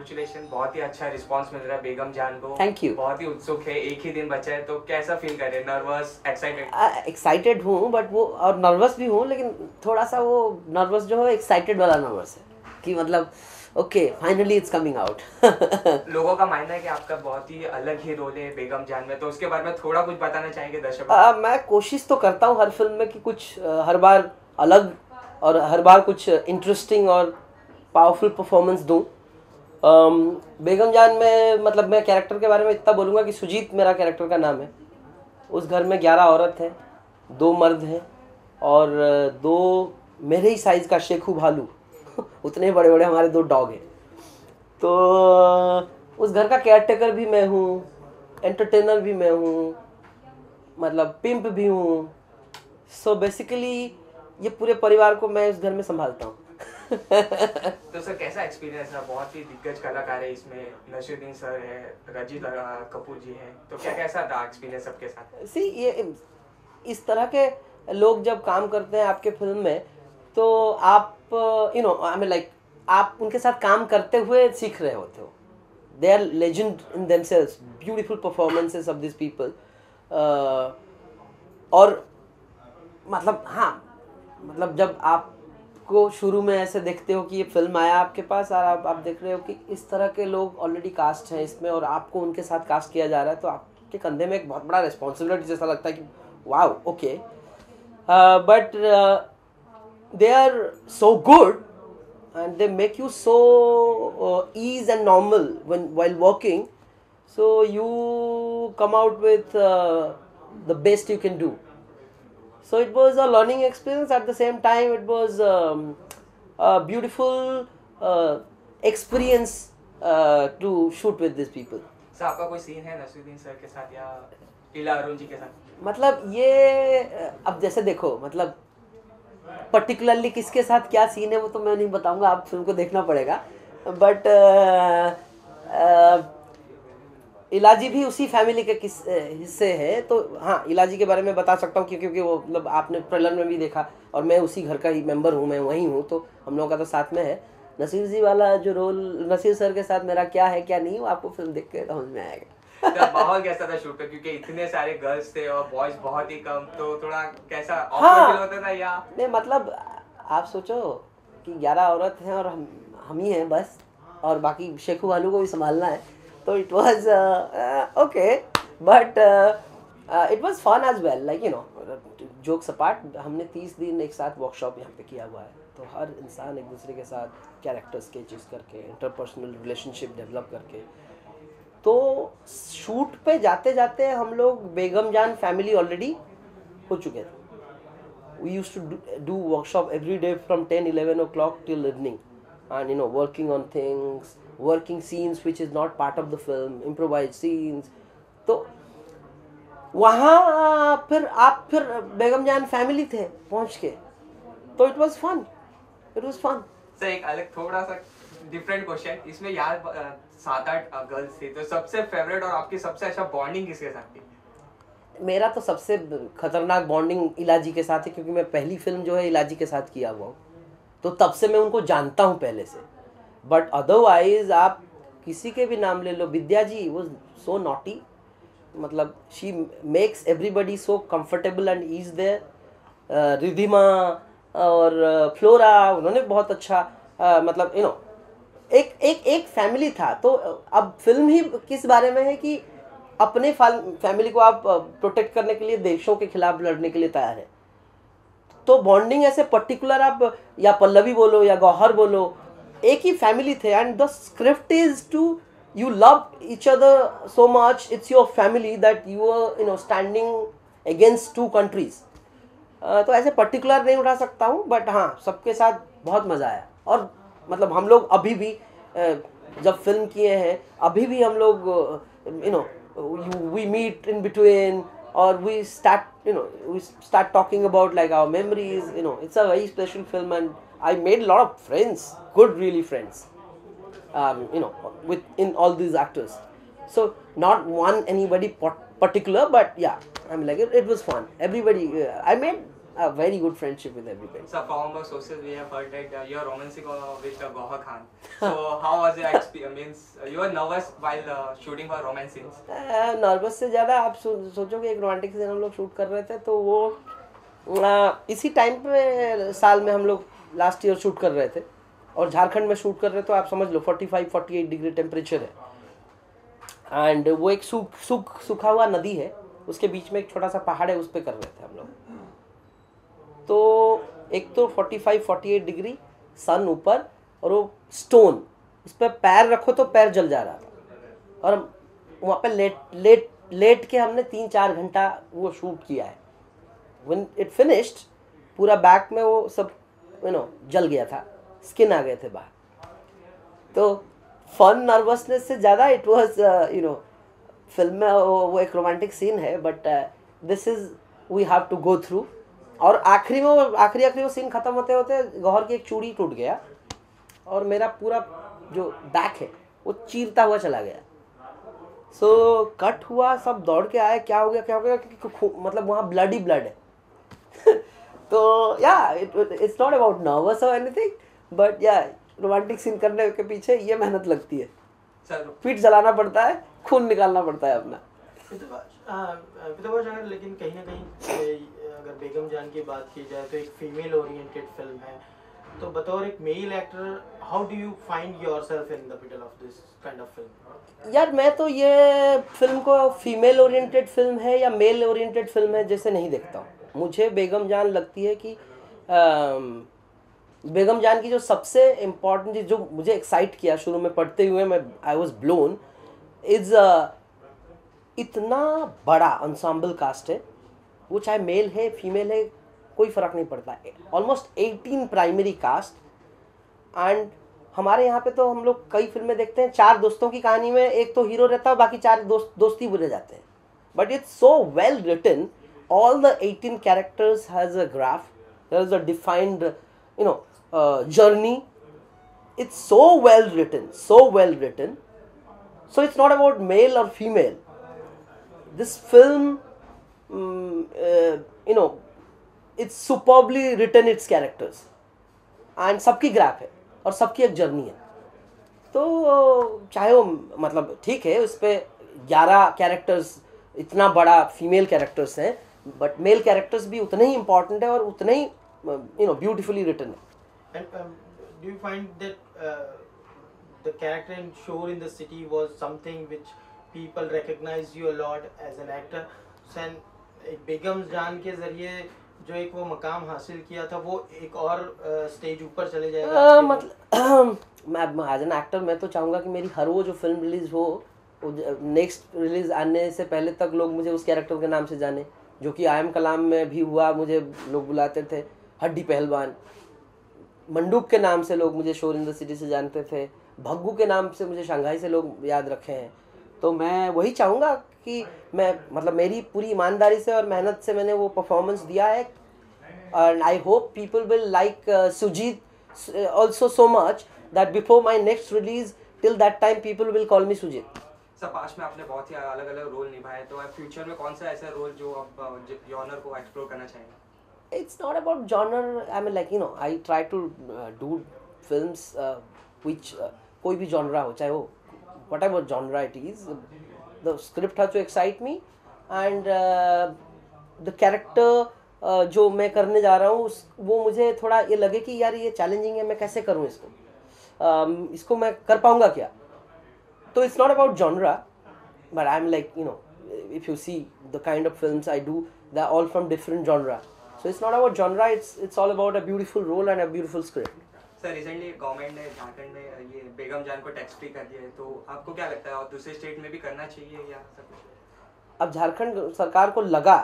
Congratulation, बहुत ही अच्छा response मिल रहा है बेगम जान को। Thank you. बहुत ही उत्सुक है, एक ही दिन बचा है, तो कैसा फील कर रहे हैं? Nervous, excited? एक्साइटेड हूँ बट वो, और नर्वस भी हूँ, लेकिन थोड़ा सा वो नर्वस जो है एक्साइटेड वाला नर्वस है कि मतलब okay finally it's coming out. लोगों का मानना है कि आपका बहुत ही अलग ही रोल है बेगम जान में, तो उसके बारे में थोड़ा कुछ बताना चाहेंगे दर्शकों? मैं कोशिश तो करता हूँ हर फिल्म में कि कुछ हर बार अलग और हर बार कुछ इंटरेस्टिंग और पावरफुल परफॉर्मेंस दूँ। बेगम जान में मतलब मैं कैरेक्टर के बारे में इतना बोलूँगा कि सुजीत मेरा कैरेक्टर का नाम है। उस घर में 11 औरत हैं, 2 मर्द हैं और 2 मेरे ही साइज़ का शेखू भालू उतने बड़े बड़े हमारे 2 डॉग हैं। तो उस घर का केयरटेकर भी मैं हूँ, एंटरटेनर भी मैं हूँ, मतलब पिम्प भी हूँ। सो बेसिकली ये पूरे परिवार को मैं इस घर में संभालता हूँ। तो सर कैसा एक्सपीरियंस रहा? बहुत ही दिग्गज कलाकार है इसमें, नसीरुद्दीन सर है, रंजीत कपूर जी हैं, तो क्या कैसा था एक्सपीरियंस सबके साथ? सी ये इस तरह के लोग जब काम करते हैं आपके फिल्म में, तो आप you know I mean like आप उनके साथ काम करते हुए सीख रहे होते हो। They are legend in themselves, beautiful performances of this people. और मतलब हाँ, मतलब जब आपको शुरू में ऐसे देखते हो कि ये फिल्म आया आपके पास और आप देख रहे हो कि इस तरह के लोग ऑलरेडी कास्ट हैं इसमें और आपको उनके साथ कास्ट किया जा रहा है, तो आपके कंधे में एक बहुत बड़ा रिस्पॉन्सिबिलिटी जैसा लगता है कि wow okay. But they are so good and they make you so ease and normal while working, so you come out with the best you can do. So it was a learning experience, at the same time it was a beautiful experience to shoot with these people. Sir आपका कोई scene है Naseeruddin sir के साथ या इला अरुण जी के साथ? मतलब ये अब जैसे देखो, मतलब पर्टिकुलरली किसके साथ क्या सीन है वो तो मैं नहीं बताऊंगा, आप फिल्म को देखना पड़ेगा। बट इलाजी भी उसी फैमिली के किस हिस्से है, तो हाँ इलाजी के बारे में बता सकता हूँ क्योंकि वो मतलब आपने ट्रेलर में भी देखा और मैं उसी घर का ही मेंबर हूँ, मैं वहीं हूँ, तो हम लोगों का तो साथ में है। नसीर जी वाला जो रोल, नसीर सर के साथ मेरा क्या है क्या नहीं, वो आपको फिल्म देख के समझ में आएगा। तो माहौल कैसा था शूट पे, क्योंकि इतने सारे गर्ल्स थे और बॉयज बहुत ही कम, तो थोड़ा कैसा ऑकवर्ड फील होता था या? नहीं मतलब आप सोचो कि 11 औरत हैं और हम ही हैं बस, और बाकी शेखू भालू को भी संभालना है, तो it was okay, but it was fun as well, like you know, jokes apart. हमने 30 दिन एक साथ वर्कशॉप यहाँ पे किया हुआ है, तो हर इंसान एक दूसरे के साथ कैरेक्टर स्केचेस करके, इंटरपर्सनल रिलेशनशिप डेवलप करके, तो शूट पे जाते जाते हम लोग बेगम जान फैमिली ऑलरेडी हो चुके थे। We used to do workshop every day from 10-11 o'clock till evening, and you know, working on things, working scenes which is not part of the film, improvised scenes. तो वहाँ फिर बेगम जान फैमिली थे पहुँच के, तो it was fun. सर एक अलग थोड़ा सा डिफरेंट क्वेश्चन, इसमें यार 7-8 गर्ल्स थे, तो सबसे फेवरेट और आपकी सबसे अच्छा बॉन्डिंग किसके साथ थी? मेरा तो सबसे खतरनाक बॉन्डिंग इलाजी के साथ है, क्योंकि मैं पहली फिल्म जो है इलाजी के साथ किया हुआ हूँ, तो तब से मैं उनको जानता हूँ पहले से। बट अदरवाइज आप किसी के भी नाम ले लो, विद्या जी वो सो नॉटी, मतलब she makes everybody so comfortable and ease there. Ridhima और फ्लोरा, उन्होंने बहुत अच्छा मतलब यू नो एक फैमिली था। तो अब फिल्म ही किस बारे में है कि अपने फैमिली को आप प्रोटेक्ट करने के लिए देशों के खिलाफ लड़ने के लिए तैयार है, तो बॉन्डिंग ऐसे पर्टिकुलर आप या पल्लवी बोलो या गौहर बोलो, एक ही फैमिली थे, and the script is to you love each other so much, it's your family that you are you know standing against 2 countries. तो ऐसे पर्टिकुलर नहीं उठा सकता हूँ, बट हाँ सबके साथ बहुत मज़ा आया। और मतलब हम लोग अभी भी जब फिल्म किए हैं, अभी भी हम लोग you know we meet in between, or we start talking about like our memories, you know, it's a very special film, and I made a lot of friends, good really friends, you know, in all these actors. So not one anybody particular, but yeah, I mean like it was fun. Everybody I made a very good friendship with everybody. So from our sources we have heard that you are romancing with Gauhar Khan. So how was your experience? Means you were nervous while shooting for romance scenes? Nervous से ज़्यादा आप सोचो कि एक romantic scene हम लोग shoot कर रहे थे, तो वो इसी टाइम पे साल में हम लोग लास्ट ईयर शूट कर रहे थे और झारखंड में शूट कर रहे, तो आप समझ लो 45-48 डिग्री टेम्परेचर है एंड वो एक सूखा हुआ नदी है, उसके बीच में एक छोटा सा पहाड़ है, उस पर कर रहे थे हम लोग। तो एक तो 45-48 डिग्री सन ऊपर और वो स्टोन, उस पर पैर रखो तो पैर जल जा रहा था और वहाँ पे लेट के हमने 3-4 घंटा वो शूट किया है। When it finished, पूरा बैक में वो सब जल गया था, स्किन आ गए थे बाहर। तो फन नर्वसनेस से ज़्यादा इट वाज फिल्म में वो एक रोमांटिक सीन है, but this is we have to go through. और आखिरी वो सीन ख़त्म होते होते गौहर की एक चूड़ी टूट गया और मेरा पूरा जो बैक है वो चीरता हुआ चला गया। सो कट हुआ, सब दौड़ के आए, क्या हो गया मतलब वहाँ ब्लड ही ब्लड है। तो या इट्स नॉट अबाउट नर्वस और एनीथिंग, बट या रोमांटिक सीन करने के पीछे ये मेहनत लगती है, पीठ जलाना पड़ता है, खून निकालना पड़ता है अपना। लेकिन कहीं ना कहीं अगर बेगम जान की बात की जाए तो एक फीमेल ओरिएंटेड फिल्म है, तो बतौर एक male actor how do you find yourself in the middle of this kind of film? यार मैं तो ये फिल्म को फीमेल ओरिएंटेड फिल्म है या मेल ओरिएंटेड फिल्म है जैसे नहीं देखता हूँ। मुझे बेगम जान लगती है कि बेगम जान की जो सबसे इम्पोर्टेंट चीज़ जो मुझे एक्साइट किया शुरू में पढ़ते हुए, मैं आई वॉज ब्लोन, इज इतना बड़ा अंसाम्बल कास्ट है, वो चाहे मेल है फीमेल है कोई फ़र्क नहीं पड़ता। ऑलमोस्ट 18 प्राइमरी कास्ट, एंड हमारे यहाँ पे तो हम लोग कई फिल्में देखते हैं 4 दोस्तों की कहानी में एक तो हीरो रहता है, बाकी 4 दोस्ती बुरे जाते हैं, but it's so well written. All the 18 characters has a graph. There is a defined, journey. It's so well written, so well written. So it's not about male or female. This film, it's superbly written, its characters, and सबकी graph है और सबकी एक journey है। तो चाहे वो मतलब ठीक है उस पर 11 कैरेक्टर्स, इतना बड़ा फीमेल कैरेक्टर्स हैं, बट मेल कैरेक्टर्स भी उतने ही इम्पोर्टेंट है और उतने ही ब्यूटीफुली रिटन है। And do you find that the character in Shore in the City was something which people recognize you a lot as an actor? एक बेगम जान के जरिए जो एक वो मकाम हासिल किया था वो एक और स्टेज ऊपर चले जाएगा? मतलब मैं एज एन एक्टर मैं तो चाहूँगा कि मेरी हर वो जो फिल्म रिलीज हो, नेक्स्ट रिलीज आने से पहले तक लोग मुझे उस कैरेक्टर के नाम से जाने, जो कि आई एम कलाम में भी हुआ। मुझे लोग बुलाते थे हड्डी पहलवान, मंडूक के नाम से लोग मुझे शोर इन द सिटी से जानते थे, भग्गू के नाम से मुझे शंघाई से लोग याद रखे हैं। तो मैं वही चाहूँगा कि मैं मतलब मेरी पूरी ईमानदारी से और मेहनत से मैंने वो परफॉर्मेंस दिया है, and I hope people will like Sujit also so much that before my next release till that time people will call me Sujit. Past में आपने बहुत ही अलग अलग रोल निभाए, तो आप फ्यूचर में कौन सा ऐसा रोल जो आप जॉनर को एक्सप्लोर करना चाहेंगे? It's not about genre. I mean, like I try to do films which कोई भी genre हो, चाहे वो whatever genre it is, the script has to excite me and the character जो मैं करने जा रहा हूँ वो मुझे थोड़ा ये लगे कि यार ये चैलेंजिंग है, मैं कैसे करूँ इसको मैं कर पाऊँगा क्या। So it's not about genre, but I'm like, if you see the kind of films I do, they're all from different genre. So it's not about genre, it's all about a beautiful role and a beautiful script. Sir recently government ने झारखंड में ये बेगम जान को tax free कर दिया है, तो आपको क्या लगता है और दूसरे स्टेट में भी करना चाहिए या सब कुछ? अब झारखंड सरकार को लगा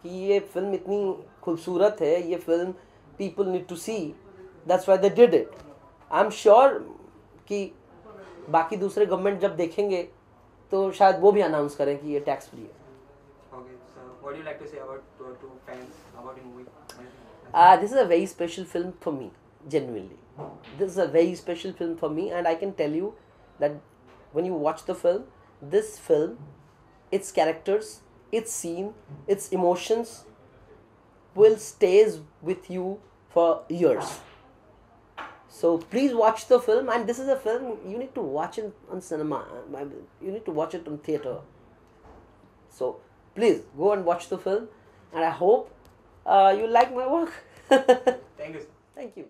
कि ये फिल्म इतनी खूबसूरत है, ये film people need to see, that's why they did it. I am sure कि बाकी दूसरे गवर्नमेंट जब देखेंगे तो शायद वो भी अनाउंस करें कि ये टैक्स फ्री है। Okay, so what do you like to say about to fans about the movie? This is a very special film for me, genuinely. This is a very special film for me, and I can tell you that when you watch the film, this film, its characters, its scene, its emotions, will stays with you for years. So please watch the film, and this is a film you need to watch it on cinema. You need to watch it on theater. So please go and watch the film, and I hope you like my work. Thank you. Thank you.